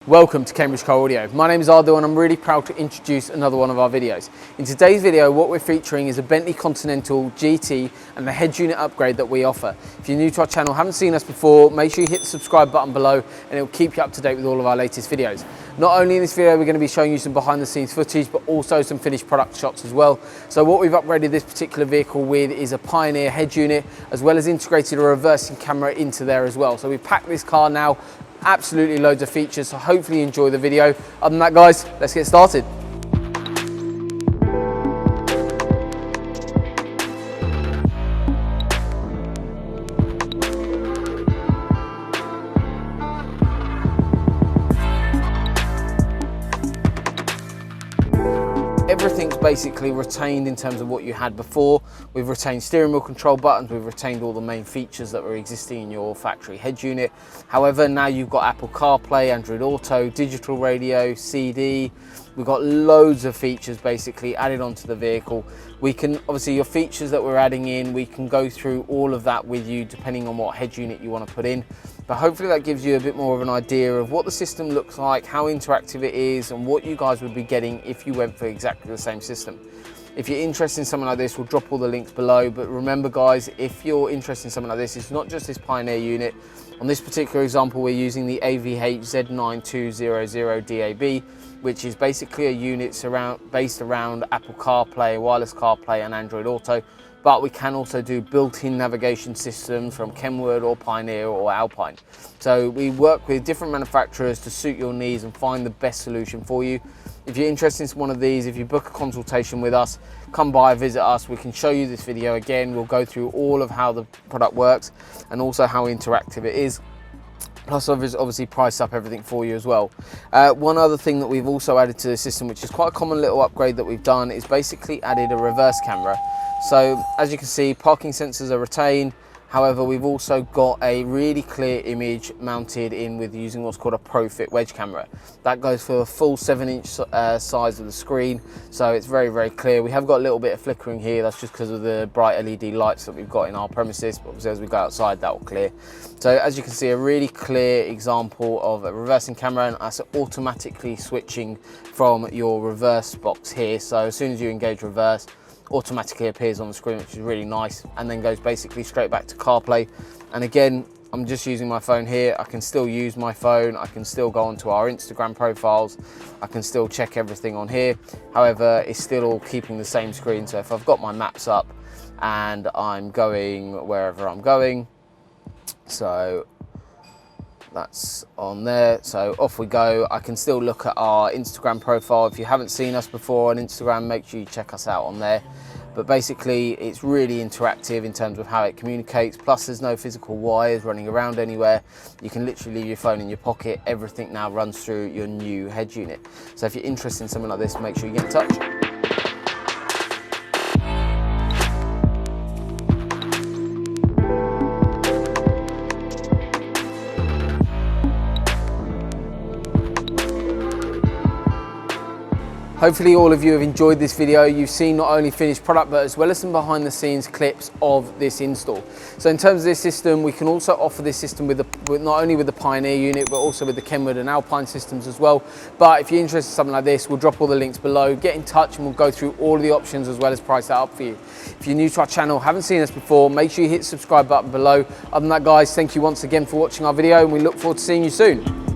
Welcome to Cambridge Car Audio. My name is Audible and I'm really proud to introduce another one of our videos. In today's video, what we're featuring is a Bentley Continental GT and the Headunit upgrade that we offer. If you're new to our channel, haven't seen us before, make sure you hit the subscribe button below and it will keep you up to date with all of our latest videos. Not only in this video, we're going to be showing you some behind the scenes footage, but also some finished product shots as well. So what we've upgraded this particular vehicle with is a Pioneer Headunit, as well as integrated a reversing camera into there as well. So we've packed this car now, absolutely loads of features, so hopefully you enjoy the video. Other than that, guys, let's get started. Everything's basically retained in terms of what you had before. We've retained steering wheel control buttons, we've retained all the main features that were existing in your factory head unit. However, now you've got Apple CarPlay, Android Auto, digital radio, CD. We've got loads of features basically added onto the vehicle. We can, obviously your features that we're adding in, we can go through all of that with you depending on what head unit you want to put in. But hopefully that gives you a bit more of an idea of what the system looks like, how interactive it is, and what you guys would be getting if you went for exactly the same system. If you're interested in something like this, we'll drop all the links below. But remember guys, if you're interested in something like this, it's not just this Pioneer unit. On this particular example, we're using the AVH9200 DAB, which is basically a unit based around Apple CarPlay, wireless CarPlay and Android Auto. But we can also do built-in navigation systems from Kenwood or Pioneer or Alpine. So we work with different manufacturers to suit your needs and find the best solution for you. If you're interested in one of these, if you book a consultation with us, come by, visit us, we can show you this video again. We'll go through all of how the product works and also how interactive it is. Plus obviously price up everything for you as well. One other thing that we've also added to the system, which is quite a common little upgrade that we've done, is basically added a reverse camera. So as you can see, parking sensors are retained. However, we've also got a really clear image mounted in with using what's called a ProFit wedge camera. That goes for a full 7-inch size of the screen, so it's very, very clear. We have got a little bit of flickering here, that's just because of the bright LED lights that we've got in our premises, but obviously as we go outside that will clear. So as you can see, a really clear example of a reversing camera, and that's automatically switching from your reverse box here. So as soon as you engage reverse, automatically appears on the screen, which is really nice, and then goes basically straight back to CarPlay. And again, I'm just using my phone here. I can still use my phone, I can still go onto our Instagram profiles, I can still check everything on here. However, it's still all keeping the same screen. So if I've got my maps up and I'm going wherever I'm going, so that's on there, so off we go. I can still look at our Instagram profile. If you haven't seen us before on Instagram, make sure you check us out on there. But basically it's really interactive in terms of how it communicates, plus there's no physical wires running around anywhere. You can literally leave your phone in your pocket. Everything now runs through your new head unit. So if you're interested in something like this, make sure you get in touch. Hopefully all of you have enjoyed this video. You've seen not only finished product, but as well as some behind the scenes clips of this install. So in terms of this system, we can also offer this system with not only with the Pioneer unit, but also with the Kenwood and Alpine systems as well. But if you're interested in something like this, we'll drop all the links below. Get in touch and we'll go through all of the options as well as price that up for you. If you're new to our channel, haven't seen us before, make sure you hit the subscribe button below. Other than that guys, thank you once again for watching our video and we look forward to seeing you soon.